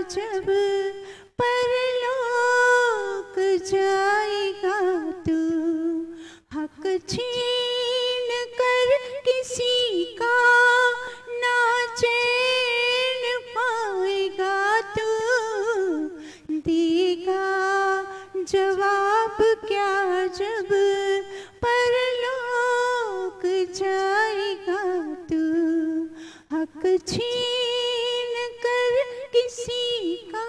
जब परलोक जाएगा तू, हक छीन कर किसी का ना चैन पाएगा तू। देगा जवाब क्या जब परलोक जाएगा तू, हक छीन कर किसी का।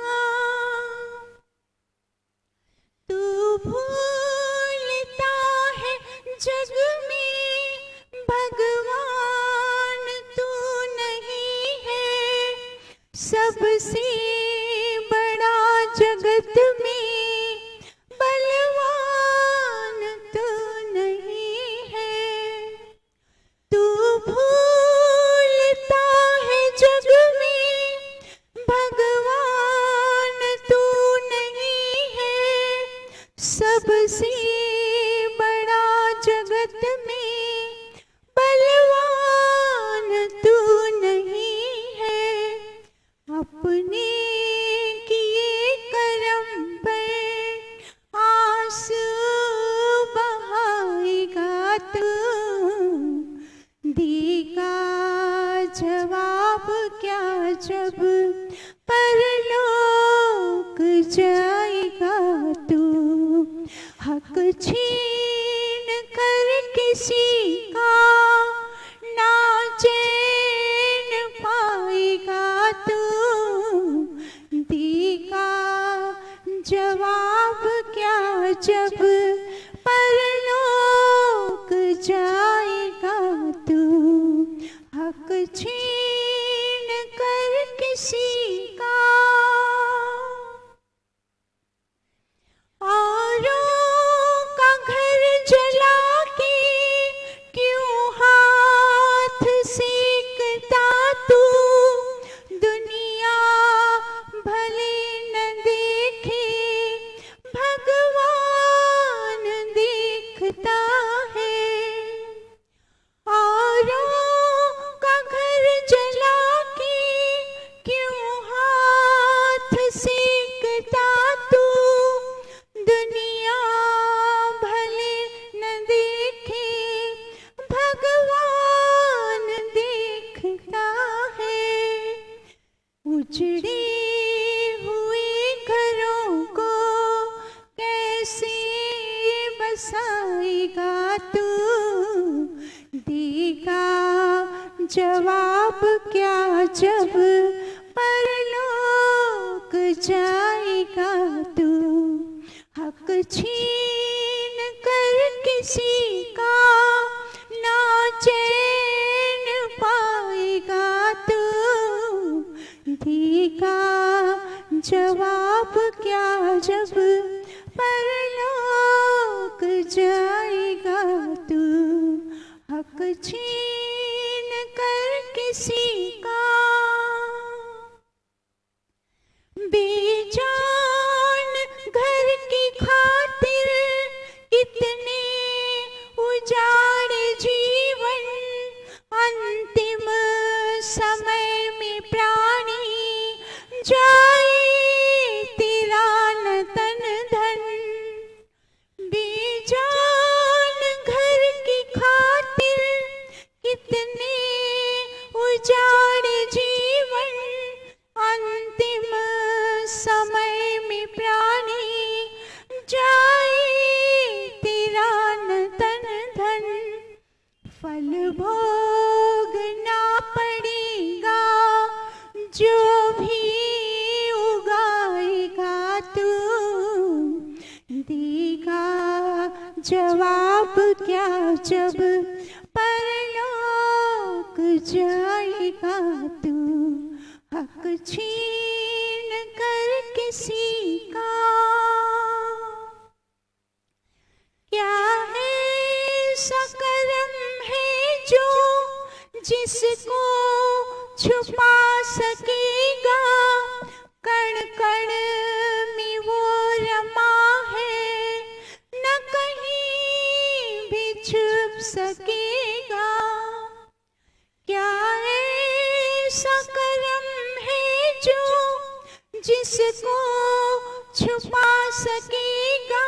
तू भूलता है जग में भगवान तू नहीं है, सबसे बड़ा जगत में बलवान तू नहीं है। तू भूलता है जग में भगवान तू नहीं है, सबसे बड़ा जगत में बलवान तू नहीं है। अपने किए करम पर आंसू बहाएगा तू, देगा जवाब क्या जब परलोक जाएगा तू, हक छीन कर किसी का ना चैन पाएगा तू। देगा जवाब क्या जब परलोक जाएगा तू, हक छीन कर किसी का। औरों का घर जला के क्यों हाथ सेकता तू, दुनिया भले न देखे भगवान देखता है। औरों का घर जला के क्यों हाथ सेकता तू, दुनिया भले न देखे भगवान देखता है। उजड़े हुए घरों को कैसे बसाएगा तू, देगा जवाब क्या जब परलोक जाएगा तू, हक छीन कर किसी का ना चैन पाएगा तू। देगा जवाब क्या जब परलोक जाएगा तू, हक छीन कर किसी का। बेजान घर की खातिर कितने उजाड़े जीवन, अंतिम समय में प्राणी जाए तेरा न तन धन। बेजान घर की खातिर कितने उजाड़े जीवन, अंतिम समय में प्राणी जाए तेरा न तन धन। फल भोगना पड़ेगा जो भी उगाएगा तू, देगा जवाब क्या जब परलोक जाएगा तू, हक छीन कर किसी का। क्या ऐसा करम है जो जिसको छुपा सकेगा, कण कण में वो रमा है न कहीं भी छुप सकेगा। क्या ऐसा करम है जो जिसको छुपा सकेगा,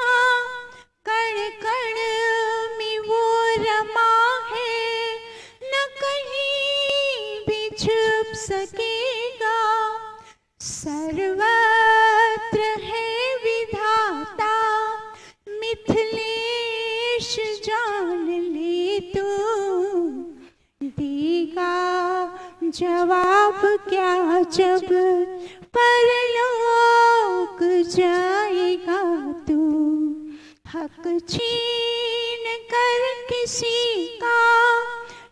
कण कण में वो रमा है, न कहीं भी छुप सकेगा। सर्वत्र है विधाता, मिथिलेश जान ले तू, देगा जवाब क्या जब परलोक जाएगा तू। हक छीन कर किसी का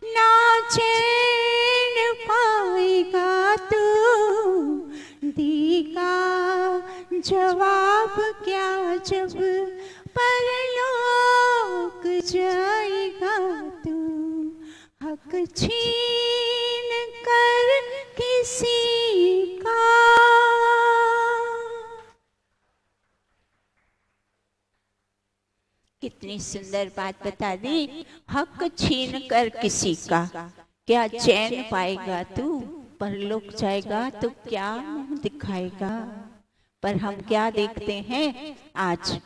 ना चैन पाएगा तू, देगा जवाब क्या जब परलोक जाएगा तू। हक छीन कर किसी का। कितनी सुंदर बात बता दी। हक छीन कर किसी का क्या चैन पाएगा तू, परलोक जाएगा तो क्या मुंह दिखाएगा। पर हम क्या देखते हैं आज,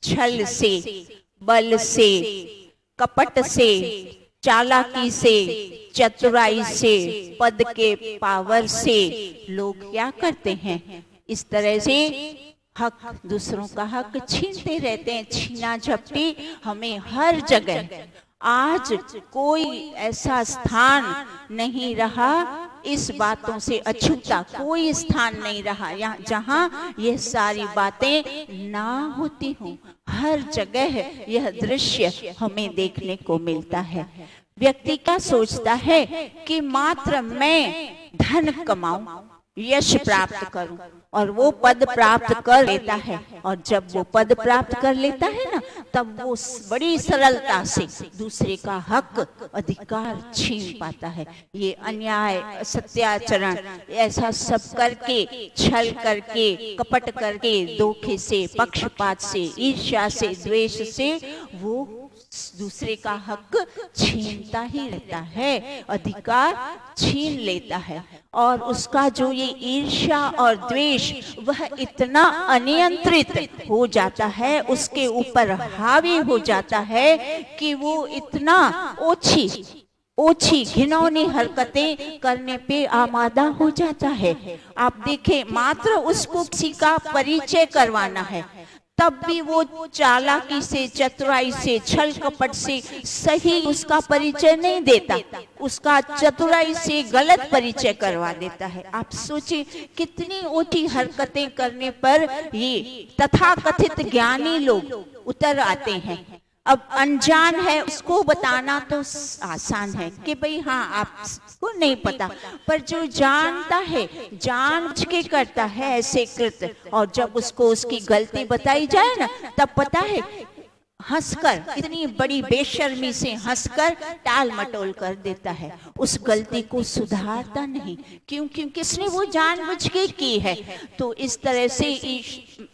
छल से, बल से, कपट से, चालाकी से, चतुराई से, पद के पावर से लोग क्या करते हैं, इस तरह से हक, दूसरों का हक छीनते रहते हैं। छीना झपटी हमें हर जगह। आज कोई ऐसा स्थान नहीं रहा, इस बातों से अछूता कोई स्थान नहीं रहा यहाँ जहाँ ये सारी बातें ना होती हों। हर जगह यह दृश्य हमें देखने को मिलता है। व्यक्ति क्या सोचता है कि मात्र मैं धन कमाऊं, यश प्राप्त करूं, और वो पद प्राप्त कर लेता है। और जब वो पद प्राप्त कर लेता है ना, तब वो बड़ी सरलता से दूसरे का हक, अधिकार छीन पाता है। ये अन्याय, सत्याचरण, ऐसा सब करके, छल करके, कपट करके, धोखे से, पक्षपात से, ईर्ष्या से, द्वेष से वो दूसरे का हक छीनता ही रहता है, अधिकार छीन लेता है। और उसका जो ये ईर्ष्या और द्वेष, वह इतना अनियंत्रित हो जाता है, उसके ऊपर हावी हो जाता है कि वो इतना ओछी घिनौनी हरकतें करने पे आमादा हो जाता है। आप देखें, मात्र उसको किसी का परिचय करवाना है, तब भी वो चालाकी से, चतुराई से, छल कपट से सही उसका परिचय नहीं देता, उसका चतुराई से गलत परिचय करवा देता है। आप सोचिए कितनी ओटी हरकतें करने पर ये तथाकथित ज्ञानी लोग उतर आते हैं। अब अनजान है उसको बताना तो आसान है कि भाई हाँ आपको नहीं पता, पर जो जानता है, जानबूझ के करता है ऐसे कृत्य, और जब उसको उसकी गलती बताई जाए ना, तब पता है हंसकर, इतनी बड़ी बेशर्मी से हंसकर टाल मटोल कर देता है, उस गलती को सुधारता नहीं। क्यों? क्योंकि इसने वो जानबूझ के की है। तो इस तरह से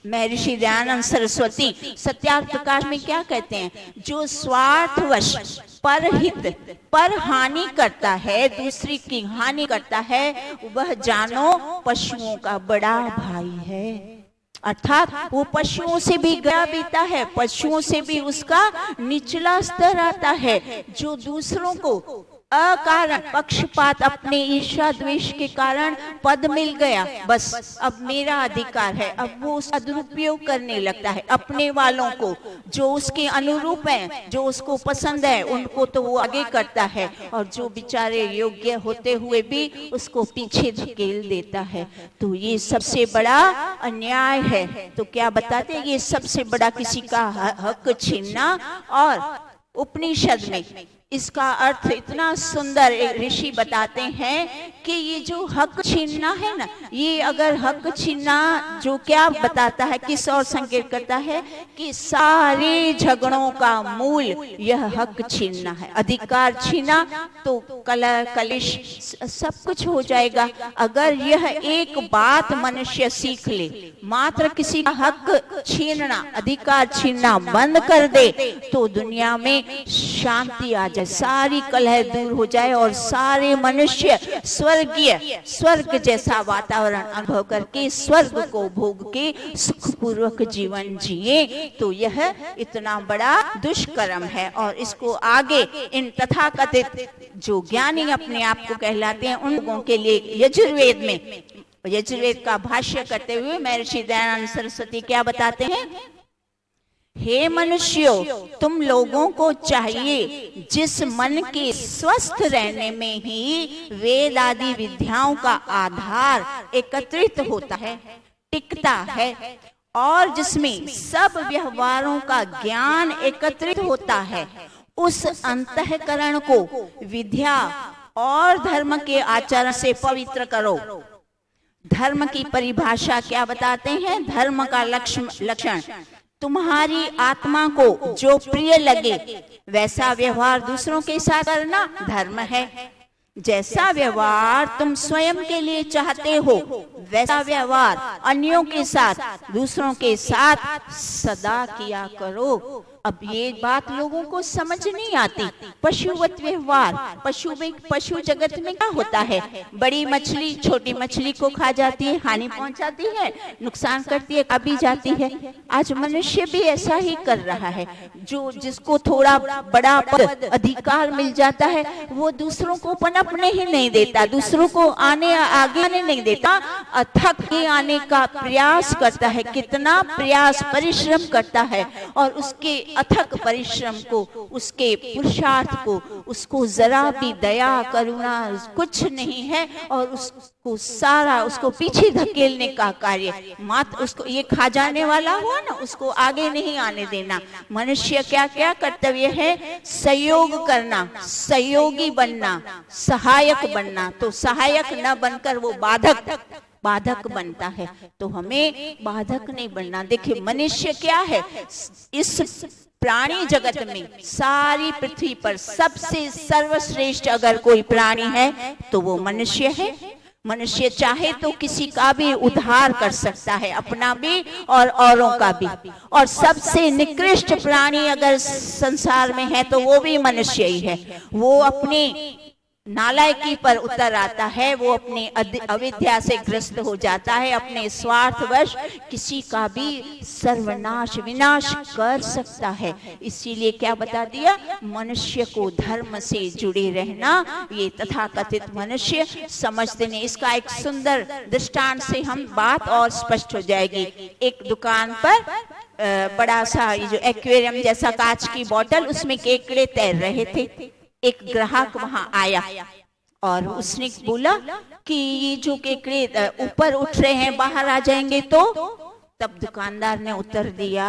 महर्षि दयानंद सरस्वती सत्यार्थ प्रकाश में क्या कहते हैं, जो स्वार्थवश परहित, पर हानि करता है, दूसरी की हानि करता है, वह जानो पशुओं का बड़ा भाई है। अर्थात वो पशुओं से भी गया बीता है, पशुओं से भी उसका निचला स्तर आता है। जो दूसरों को अकारण पक्षपात, अपने ईर्ष्या द्वेष के कारण पद मिल गया, बस अब मेरा अधिकार है, अब वो उसका दुरुपयोग करने लगता है। अपने वालों को, जो उसके अनुरूप हैं, जो उसको पसंद है, उनको तो वो आगे करता है, और जो बेचारे योग्य होते हुए भी उसको पीछे धकेल देता है। तो ये सबसे बड़ा अन्याय है। तो क्या बताते हैं, ये सबसे बड़ा किसी का हक छीनना। और उपनिषद में इसका अर्थ इतना सुंदर ऋषि बताते हैं कि ये जो हक छीनना है ना, ये अगर हक छीनना जो क्या बताता है, किस और संकेत करता है कि सारे झगड़ों का मूल यह हक छीनना है। अधिकार छीना तो कलह कलिश सब कुछ हो जाएगा। अगर यह एक बात मनुष्य सीख ले, मात्र किसी का हक छीनना, अधिकार छीनना बंद कर दे, तो दुनिया में शांति आ जाए, सारी कलह दूर हो जाए और सारे मनुष्य स्वर्ग जैसा वातावरण अनुभव करके स्वर्ग को भोग के सुखपूर्वक जीवन जिए, तो यह इतना बड़ा दुष्कर्म है। और इसको आगे इन तथाकथित जो ज्ञानी अपने आप को कहलाते हैं उन लोगों के लिए यजुर्वेद का भाष्य करते हुए महर्षि दयानंद सरस्वती क्या बताते हैं? हे मनुष्यों, तुम लोगों को चाहिए जिस मन के स्वस्थ रहने में ही वेद आदि विद्याओं का आधार एकत्रित होता है, टिकता है, और जिसमें सब व्यवहारों का ज्ञान एकत्रित होता है, उस अंतःकरण को विद्या और धर्म के आचरण से पवित्र करो। धर्म की परिभाषा क्या बताते हैं? धर्म का लक्षण तुम्हारी आत्मा को जो प्रिय लगे वैसा व्यवहार दूसरों के साथ करना धर्म है। जैसा व्यवहार तुम स्वयं के लिए चाहते हो वैसा व्यवहार अन्यों के साथ, दूसरों के साथ सदा किया करो। अब ये बात लोगों को समझ नहीं आती। पशुवत व्यवहार, पशु जगत में क्या होता है? बड़ी मछली छोटी मछली को खा जाती है, हानि पहुंचाती है, नुकसान करती है, अभी जाती है। आज मनुष्य भी ऐसा ही कर रहा है। जिसको थोड़ा बड़ा पद अधिकार मिल जाता है वो दूसरों को पनपने ही नहीं देता, दूसरों को आगे आने नहीं देता, अथक के आने का प्रयास करता है। कितना प्रयास परिश्रम करता है और उसके अथक परिश्रम को, उसके पुरुषार्थ को, उसको जरा भी दया करुणा कुछ नहीं है और उसको पीछे धकेलने का कार्य, मात्र उसको ये खा जाने वाला हुआ ना, उसको आगे नहीं आने देना। मनुष्य क्या क्या कर्तव्य है? सहयोग करना, सहयोगी बनना, सहायक बनना। तो सहायक न बनकर वो बाधक बनता है, तो हमें बाधक नहीं बनना। देखिए मनुष्य क्या है? इस प्राणी जगत में, सारी पृथ्वी पर सबसे सर्वश्रेष्ठ अगर कोई प्राणी है तो वो मनुष्य है। मनुष्य चाहे तो किसी का भी उद्धार कर सकता है, अपना भी और औरों का भी। और सबसे निकृष्ट प्राणी अगर संसार में है तो वो भी मनुष्य ही है। वो अपने नालायकी पर उतर आता है, वो अपने अविद्या से ग्रस्त हो जाता है, अपने स्वार्थवश किसी का भी सर्वनाश विनाश कर सकता है। इसीलिए क्या बता दिया? मनुष्य को धर्म से जुड़े रहना ये तथाकथित मनुष्य समझते नहीं। इसका एक सुंदर दृष्टांत से हम बात और स्पष्ट हो जाएगी। एक दुकान पर बड़ा सा ये जो एक्वेरियम जैसा कांच की बोतल, उसमें केकड़े तैर रहे थे। एक ग्राहक वहां आया और उसने बोला कि ये जो केकड़े ऊपर उठ रहे हैं बाहर आ जाएंगे तो? तब दुकानदार ने उत्तर दिया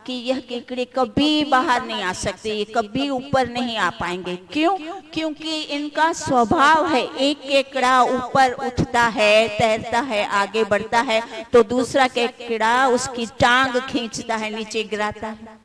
कि यह केकड़े कभी बाहर नहीं आ सकते, ये कभी ऊपर नहीं आ पाएंगे। क्यों? क्योंकि इनका स्वभाव है, एक केकड़ा ऊपर उठता है, तैरता है, आगे बढ़ता है, तो दूसरा केकड़ा उसकी टांग खींचता है, नीचे गिराता है।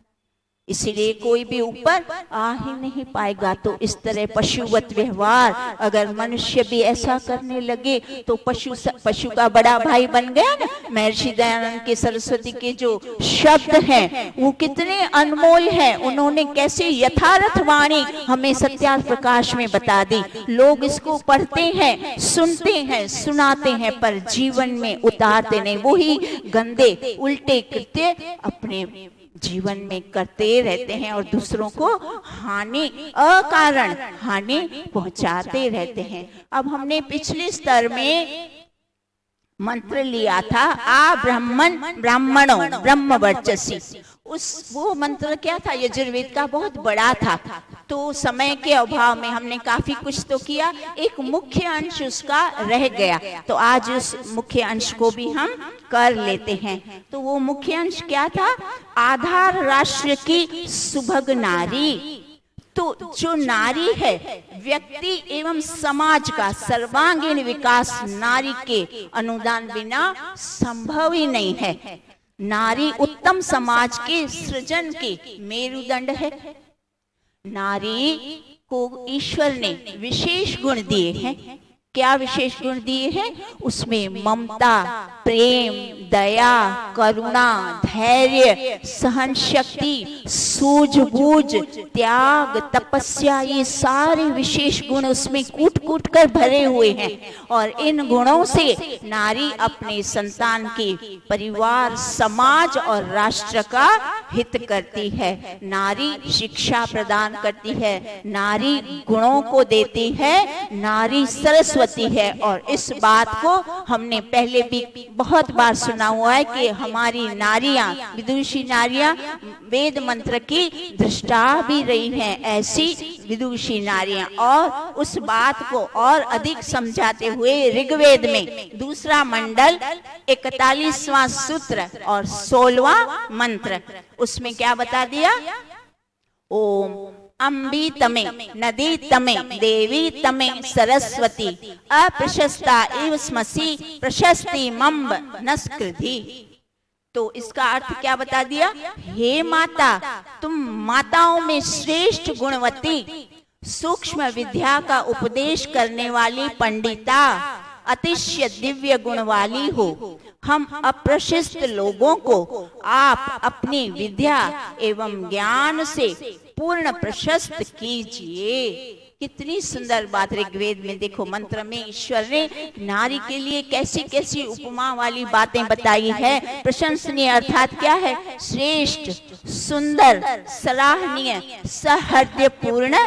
इसीलिए कोई भी ऊपर आ ही नहीं पाएगा। तो इस तरह पशुवत व्यवहार अगर मनुष्य भी ऐसा करने लगे तो पशु का बड़ा भाई बन गया ना। महर्षि दयानंद के सरस्वती के जो शब्द हैं वो कितने अनमोल हैं। उन्होंने कैसे यथार्थ वाणी हमें सत्यार्थ प्रकाश में बता दी। लोग इसको पढ़ते हैं, सुनते हैं, सुनाते हैं, पर जीवन में उतारते नहीं। वही गंदे उल्टे कृत्य अपने जीवन में करते रहते हैं और दूसरों को अकारण हानि पहुंचाते रहते हैं। अब हमने पिछले स्तर में मंत्र लिया था, आ ब्राह्मणों ब्रह्म वर्चसी। वो मंत्र क्या था? यजुर्वेद का बहुत बड़ा था। तो समय के अभाव में हमने काफी कुछ तो किया, एक मुख्य अंश उसका रह गया। तो आज उस मुख्य अंश को भी हम कर लेते हैं। तो वो मुख्य अंश क्या था? आधार राष्ट्र की सुभग नारी। तो जो नारी है, व्यक्ति एवं समाज का सर्वांगीण विकास नारी के अनुदान बिना संभव ही नहीं है। नारी उत्तम समाज के सृजन के मेरुदंड है। नारी को ईश्वर ने विशेष गुण दिए हैं। क्या विशेष गुण दिए हैं? उसमें ममता, प्रेम, दया, करुणा, धैर्य, सहन शक्ति, सूझबूझ, त्याग, तपस्या, ये सारे विशेष गुण उसमें कूट कूट कर भरे हुए हैं। और इन गुणों से नारी अपने संतान के परिवार, समाज और राष्ट्र का हित करती है। नारी शिक्षा प्रदान करती है, नारी गुणों को देती है, नारी सरस्वती है। और इस बात को हमने पहले भी बहुत बार सुना हुआ है कि हमारी नारियां, विदुषी नारियां वेद मंत्र की दृष्टा भी रही हैं, ऐसी विदुषी नारियां। और उस बात को और अधिक समझाते हुए ऋग्वेद में दूसरा मंडल 41वां सूत्र और 16वां मंत्र, उसमें क्या बता दिया? ओम अम्बी तमे नदी तमे देवी तमे सरस्वती अप्रशस्ता एव स्मसी प्रशस्ति मम्ब नस्कृति। तो इसका अर्थ क्या बता दिया? हे माता, तुम माताओं में श्रेष्ठ गुणवती, सूक्ष्म विद्या का उपदेश करने वाली पंडिता, अतिशय दिव्य गुण वाली हो। हम अप्रशिष्ट लोगों को आप अपनी विद्या एवं ज्ञान से पूर्ण प्रशस्त कीजिए। कितनी सुंदर बात ऋग्वेद में, देखो मंत्र में ईश्वर ने नारी के लिए कैसी कैसी उपमा वाली बातें बताई है। प्रशंसनीय अर्थात क्या है? श्रेष्ठ, सुंदर, सराहनीय, सहृदयपूर्ण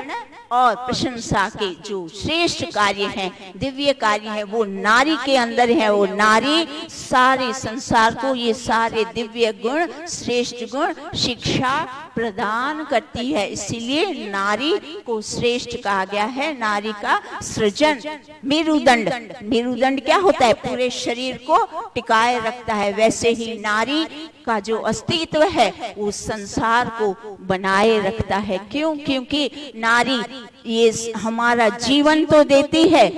और प्रशंसा के जो श्रेष्ठ कार्य हैं, दिव्य कार्य हैं, वो नारी के अंदर है। वो नारी सारे संसार को ये सारे दिव्य गुण, श्रेष्ठ गुण, शिक्षा प्रदान करती है। इसीलिए नारी को श्रेष्ठ कहा गया है। नारी का सृजन, मेरुदंड, मेरुदंड क्या होता है? पूरे शरीर को टिकाए रखता है। वैसे ही नारी का जो अस्तित्व है वो संसार को बनाए रखता है। क्यों? क्योंकि नारी ये हमारा जीवन तो देती है,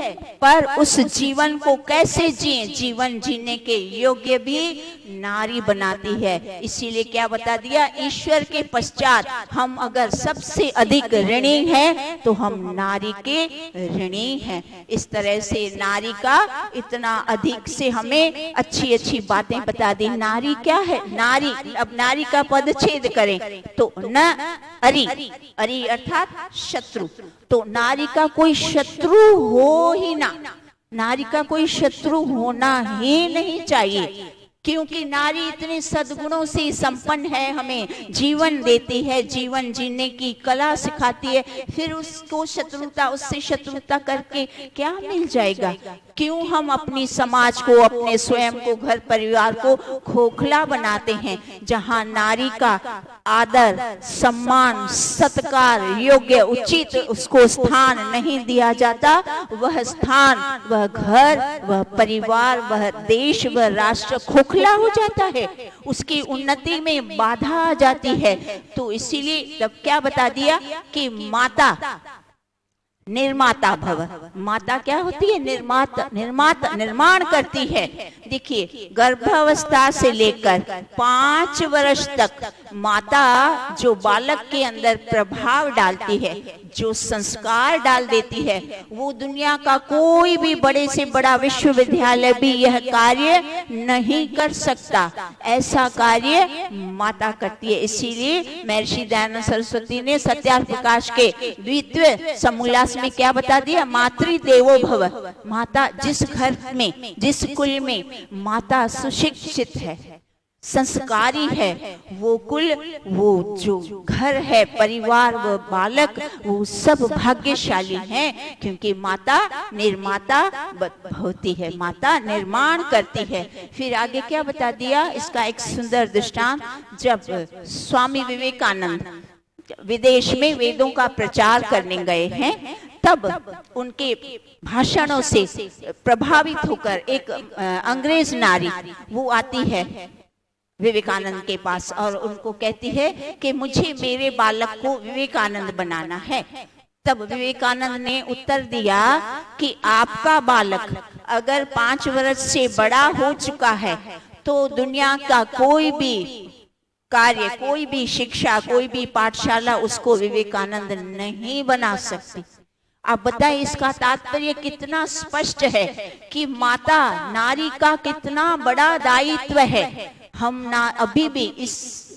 पर उस जीवन को कैसे जिए, जीवन जीने के योग्य भी नारी बनाती है। इसीलिए क्या बता दिया? ईश्वर के पश्चात हम अगर सबसे अधिक ऋणी हैं तो हम नारी के ऋणी हैं। इस तरह से नारी का इतना अधिक से हमें अच्छी अच्छी बातें बता दी। नारी क्या है? नारी, अब नारी का पदच्छेद करें तो न अरि, अरि अर्थात शत्रु। तो नारी का कोई शत्रु हो ही ना, नारी का कोई शत्रु होना ही नहीं चाहिए। क्योंकि नारी इतने सद्गुणों से संपन्न है, हमें जीवन देती है, जीवन जीने की कला सिखाती है। फिर उसको शत्रुता, उससे शत्रुता करके क्या मिल जाएगा? क्यों हम अपनी समाज को, अपने स्वयं को, घर परिवार को खोखला बनाते हैं? जहां नारी का आदर, सम्मान, सत्कार, योग्य, उचित उसको स्थान नहीं दिया जाता, वह स्थान, वह घर, वह परिवार, वह देश, वह राष्ट्र खोखला हो जाता है, उसकी उन्नति में बाधा आ जाती है। तो इसीलिए तब क्या बता दिया कि माता निर्माता भव। माता क्या होती है? निर्माता, निर्माता, निर्माण करती है। देखिए, गर्भावस्था से लेकर 5 वर्ष तक माता जो बालक के अंदर प्रभाव डालती है, जो संस्कार डाल देती है, वो दुनिया का कोई भी बड़े से बड़ा विश्वविद्यालय भी यह कार्य नहीं कर सकता। ऐसा कार्य माता करती है। इसीलिए महर्षि दयानंद सरस्वती ने सत्यार्थ प्रकाश के द्वितीय समोल्लास में क्या बता दिया? मातृ देवो भव। माता, जिस घर में, जिस कुल में माता सुशिक्षित है, संस्कारी है, वो कुल, वो जो घर है, परिवार, वो बालक, वो सब भाग्यशाली हैं। क्योंकि माता निर्माता होती है, माता निर्माण करती है। फिर आगे क्या बता दिया? इसका एक सुंदर दृष्टांत, जब स्वामी विवेकानंद विदेश में वेदों का प्रचार करने गए हैं, तब उनके भाषणों से प्रभावित होकर एक अंग्रेज नारी वो आती है विवेकानंद के पास और उनको कहती है कि मुझे मेरे बालक को विवेकानंद बनाना है। तब विवेकानंद ने उत्तर दिया कि आपका बालक अगर 5 वर्ष से बड़ा हो चुका है तो दुनिया का कोई भी कार्य, कोई भी शिक्षा, कोई भी पाठशाला उसको विवेकानंद नहीं बना सकती। आप बताएं इसका तात्पर्य कितना स्पष्ट है कि माता नारी का कितना बड़ा दायित्व है। हम ना अभी भी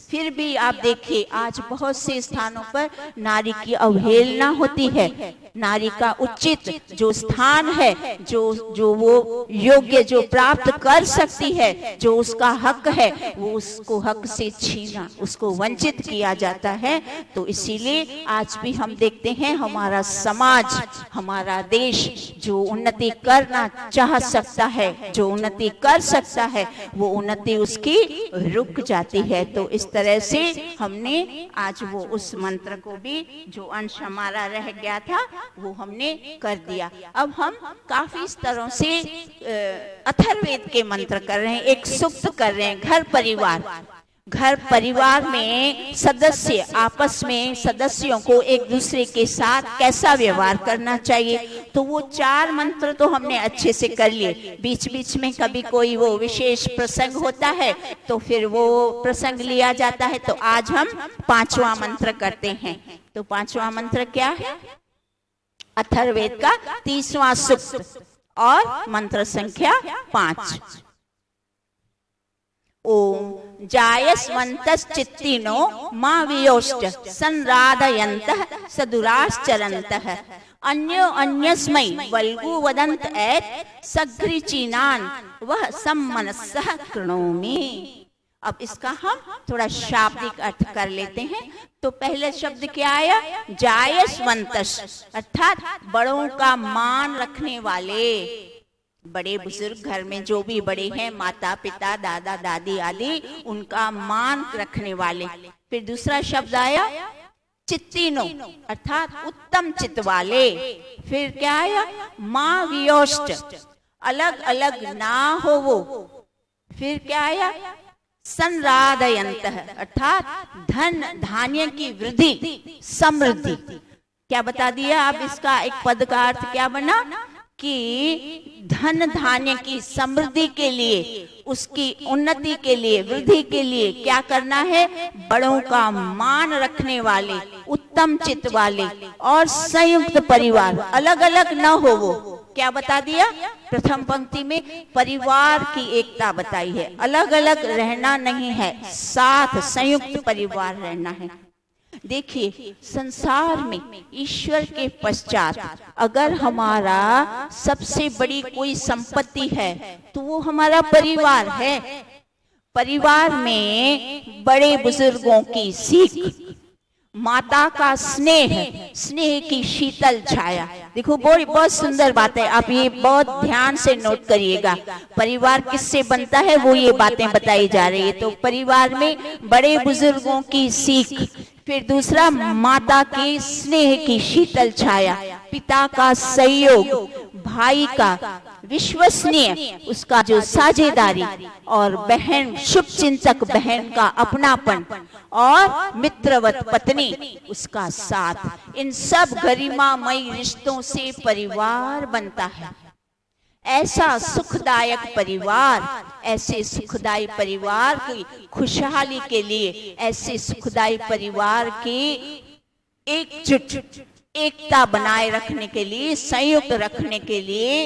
फिर भी आप देखिए आज बहुत से स्थानों पर नारी की अवहेलना होती है। नारी का उचित जो स्थान है, जो वो योग्य जो प्राप्त कर सकती है, जो उसका हक है, वो उसको हक से छीना, उसको वंचित किया जाता है। तो इसीलिए आज भी हम देखते हैं हमारा समाज, हमारा देश जो उन्नति करना चाह सकता है, जो उन्नति कर सकता है, वो उन्नति उसकी रुक जाती है। तो इस तरह से हमने आज वो उस मंत्र को भी जो अंश हमारा रह गया था वो हमने कर दिया। अब हम काफी स्तरों से अथर्ववेद के मंत्र कर रहे हैं, एक सूक्त कर रहे हैं। घर परिवार में सदस्य आपस में सदस्यों को एक दूसरे के साथ कैसा व्यवहार करना चाहिए, तो वो 4 मंत्र तो हमने अच्छे से कर लिए। बीच बीच में कभी कोई वो विशेष प्रसंग होता है तो फिर वो प्रसंग लिया जाता है। तो आज हम 5वां मंत्र करते हैं। तो 5वां मंत्र क्या है? अथर्ववेद का 30वां सूक्त और मंत्र संख्या 5। ओम जायस्वन्तश्चित्तिनो मा वियोष्ट संराधयन्तः सदुराश्चरन्तः अन्यो अन्यस्मै वल्गु वदन्त एत सघ्रिचीनान् वह सम्मनस्सः कृणोमि। अब इसका हम थोड़ा शाब्दिक अर्थ कर लेते हैं। तो पहले शब्द क्या आया? जायस्वन्तश, अर्थात बड़ों का मान रखने वाले, बड़े बुजुर्ग घर में जो भी बड़े हैं, माता पिता दादा दादी आदि, उनका मान रखने वाले। फिर दूसरा शब्द आया चित्तिनो, अर्थात उत्तम चित्त वाले। फिर क्या आया? मां वियोष्ट, अलग अलग ना हो वो। फिर क्या आया? संराधयन्तः, अर्थात धन धान्य की वृद्धि समृद्धि। क्या बता दिया? अब इसका एक पद का अर्थ क्या बना कि धन धान्य की समृद्धि के लिए, उसकी उन्नति के लिए, वृद्धि के लिए क्या करना है? बड़ों का मान रखने वाले, उत्तम चित्त वाले और संयुक्त परिवार, अलग अलग न हो वो। क्या बता दिया? प्रथम पंक्ति में परिवार की एकता बताई है, अलग अलग रहना नहीं है, साथ संयुक्त परिवार रहना है। देखिए संसार में ईश्वर के पश्चात अगर हमारा सबसे बड़ी कोई संपत्ति है तो वो हमारा परिवार है। परिवार में बड़े बुजुर्गों की सीख, माता का स्नेह, स्नेह की शीतल छाया। देखो बहुत सुंदर बात है, आप ये बहुत ध्यान से नोट करिएगा। परिवार किससे बनता है वो ये बातें बताई जा रही है। तो परिवार में बड़े बुजुर्गों की सीख, फिर दूसरा माता के स्नेह की शीतल छाया, पिता का सहयोग, भाई का विश्वसनीय उसका जो साझेदारी, और बहन शुभ चिंतक बहन का अपनापन, और मित्रवत पत्नी उसका साथ। इन सब गरिमामयी रिश्तों से परिवार बनता है। ऐसा सुखदायक परिवार, ऐसे सुखदायी परिवार की खुशहाली के लिए, ऐसे सुखदायी परिवार की एकजुट एकता बनाए रखने के लिए, संयुक्त रखने के लिए,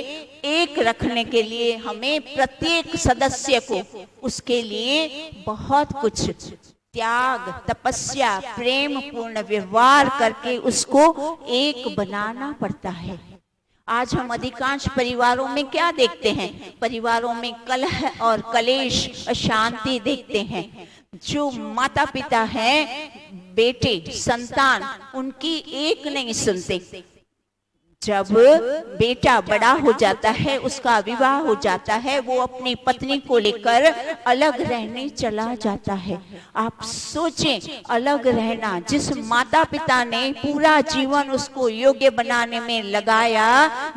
एक रखने के लिए हमें प्रत्येक सदस्य को उसके लिए बहुत कुछ त्याग, तपस्या, प्रेम पूर्ण व्यवहार करके उसको एक बनाना पड़ता है। आज हम अधिकांश परिवारों में क्या देखते हैं? परिवारों में कलह और कलेश, अशांति देखते हैं। जो माता पिता हैं, बेटे संतान उनकी एक नहीं सुनते। जब बेटा बड़ा हो जाता है, उसका विवाह हो जाता है, वो अपनी पत्नी को लेकर अलग रहने चला जाता है। आप सोचें, अलग रहना, जिस माता पिता ने पूरा जीवन उसको योग्य बनाने में लगाया,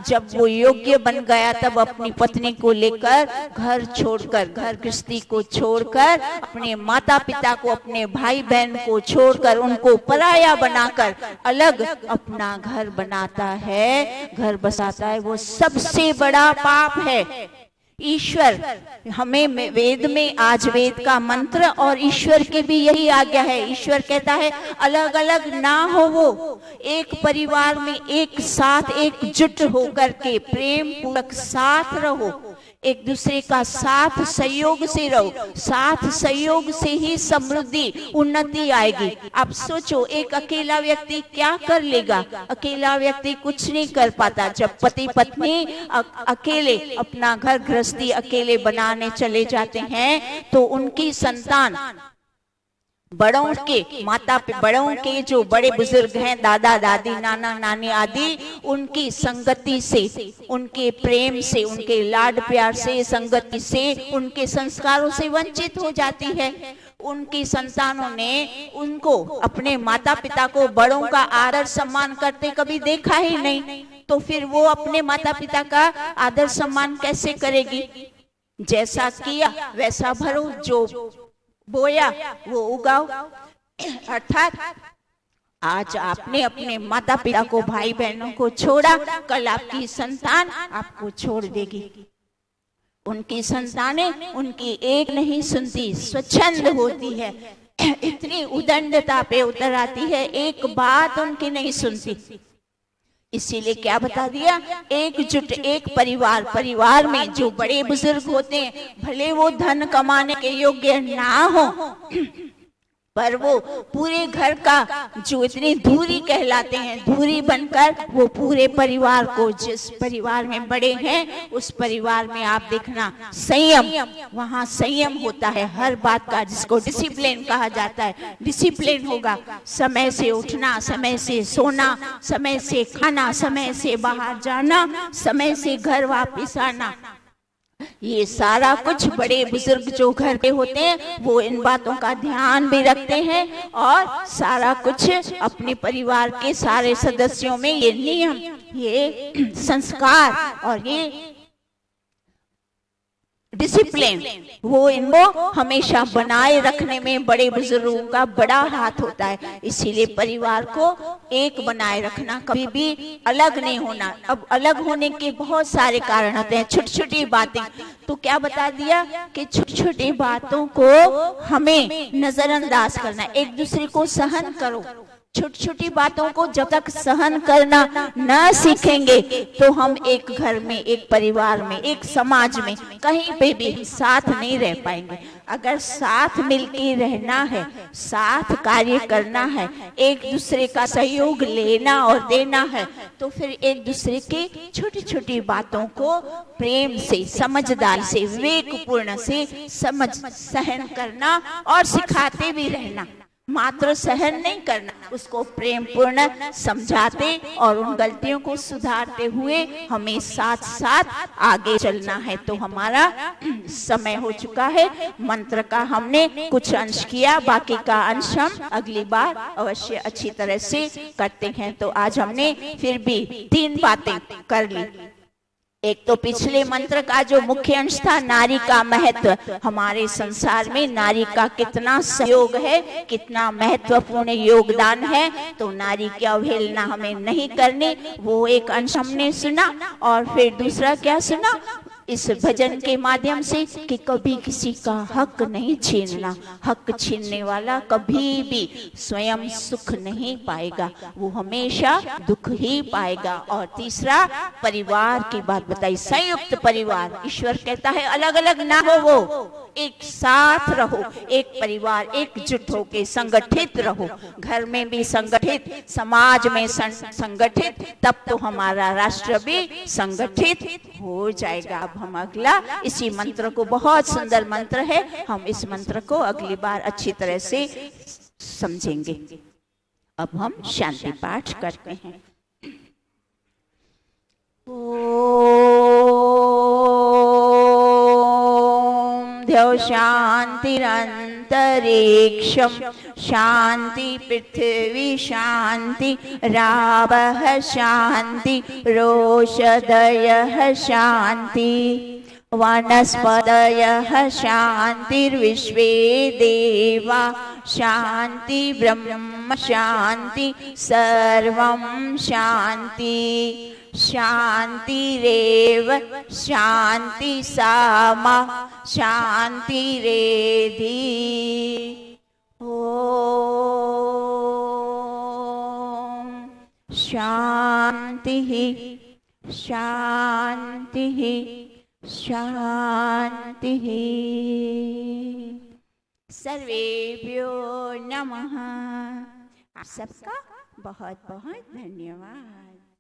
जब वो योग्य बन गया तब अपनी पत्नी को लेकर घर छोड़कर, घर गृहस्थी को छोड़कर, अपने माता पिता को, अपने भाई बहन को छोड़कर, उनको पराया बनाकर अलग अपना घर बनाता है, घर बसाता है। वो सबसे बड़ा पाप है। ईश्वर हमें वेद में, आज वेद का मंत्र और ईश्वर की भी यही आज्ञा है। ईश्वर कहता है अलग अलग ना हो, वो एक परिवार में एक साथ एकजुट होकर के प्रेम पूर्वक साथ रहो, एक दूसरे का साथ सहयोग से रहो। साथ सहयोग से ही समृद्धि उन्नति आएगी। आप सोचो, एक अकेला व्यक्ति क्या कर लेगा? अकेला व्यक्ति कुछ नहीं कर पाता। जब पति पत्नी अकेले अपना घर गृहस्थी अकेले बनाने चले जाते हैं तो उनकी संतान बड़ों के बड़ों के जो बड़े बुजुर्ग हैं, दादा दादी नाना नानी आदि, उनकी संगति से, उनके प्रेम से, उनके लाड प्यार से, संगति से, उनके संस्कारों से वंचित हो जाती है। उनकी संतानों ने उनको, अपने माता पिता को बड़ों का आदर सम्मान करते कभी देखा ही नहीं, तो फिर वो अपने माता पिता का आदर सम्मान कैसे करेगी? जैसा किया वैसा भरो, जो बोया वो उगाओ। अर्थात आज आपने अपने माता पिता को, भाई बहनों को छोड़ा, कल आपकी संतान आपको छोड़ देगी। उनकी संतानें उनकी एक नहीं सुनती, स्वच्छंद होती है, इतनी उदंडता पे उतर आती है, एक बात उनकी नहीं सुनती। इसीलिए क्या बता दिया? एकजुट, एक परिवार, परिवार में जो बड़े बुजुर्ग होते हैं, भले वो धन कमाने के योग्य ना हो, पर वो पूरे घर का जो इतनी धुरी कहलाते हैं, धुरी बनकर वो पूरे परिवार को, जिस परिवार में बड़े हैं उस परिवार में आप देखना संयम, वहाँ संयम होता है हर बात का, जिसको डिसिप्लिन कहा जाता है। डिसिप्लिन होगा, समय से उठना, समय से सोना, समय से खाना, समय से बाहर जाना, समय से घर वापस आना। ये सारा कुछ बड़े बुजुर्ग जो घर पे होते हैं वो इन बातों का ध्यान भी रखते हैं, और सारा कुछ अपने परिवार के सारे सदस्यों में ये नियम, ये संस्कार और ये डिसिप्लिन, वो इनको हमेशा बनाए रखने में बड़े बुजुर्गों का बड़ा हाथ होता है। इसीलिए परिवार को एक बनाए रखना, कभी भी अलग नहीं होना। अब अलग होने के बहुत सारे कारण होते हैं, छोटी छोटी बातें। तो क्या बता दिया कि छोटी छोटी बातों को हमें नजरअंदाज करना, एक दूसरे को सहन करो। छोटी छोटी बातों को जब तक सहन करना न सीखेंगे तो हम एक घर में, एक परिवार में, एक समाज में, कहीं पे भी साथ नहीं रह पाएंगे। अगर साथ मिलकर रहना है, साथ कार्य करना है, एक दूसरे का सहयोग लेना और देना है, तो फिर एक दूसरे के छोटी छोटी बातों को प्रेम से, समझदार से, विवेकपूर्ण से सहन करना और सिखाते भी रहना। मात्र सहन नहीं करना, उसको प्रेम पूर्ण समझाते और उन गलतियों को सुधारते हुए हमें साथ साथ आगे चलना है। तो हमारा समय हो चुका है। मंत्र का हमने कुछ अंश किया, बाकी का अंश हम अगली बार अवश्य अच्छी तरह से करते हैं। तो आज हमने फिर भी 3 बातें कर ली। एक तो पिछले मंत्र का जो मुख्य अंश था, नारी का महत्व, हमारे संसार में नारी का कितना सहयोग है, कितना महत्वपूर्ण योगदान है, तो नारी की अवहेलना हमें नहीं करनी, वो एक अंश हमने सुना। और फिर दूसरा क्या सुना इस भजन के माध्यम से कि कभी किसी का हक नहीं छीनना, हक छीनने वाला कभी भी स्वयं सुख नहीं पाएगा, वो हमेशा दुख ही पाएगा। और तीसरा परिवार की बात बताई, संयुक्त परिवार। ईश्वर कहता है अलग अलग ना हो, वो एक साथ रहो, एक परिवार एकजुट होके संगठित रहो, घर में भी संगठित, समाज में संगठित, तब तो हमारा राष्ट्र भी संगठित हो जाएगा। अब हम अगला इसी मंत्र को, बहुत सुंदर मंत्र है, हम इस मंत्र को अगली बार अच्छी तरह से समझेंगे। अब हम शांति पाठ करते हैं। द्यौ शांतिरन्तरिक्षं शांति पृथ्वी शांति रावः शांति रोषधयः शांति वनस्पतयः शांतिर्विश्वे देवा शांति ब्रह्म शांति सर्वं शांति। शान्तिरेव शान्ति सामा शान्तिरेधि। ओम शांति शांति शांति। सर्वेभ्यो नमः। आप सबका बहुत बहुत धन्यवाद।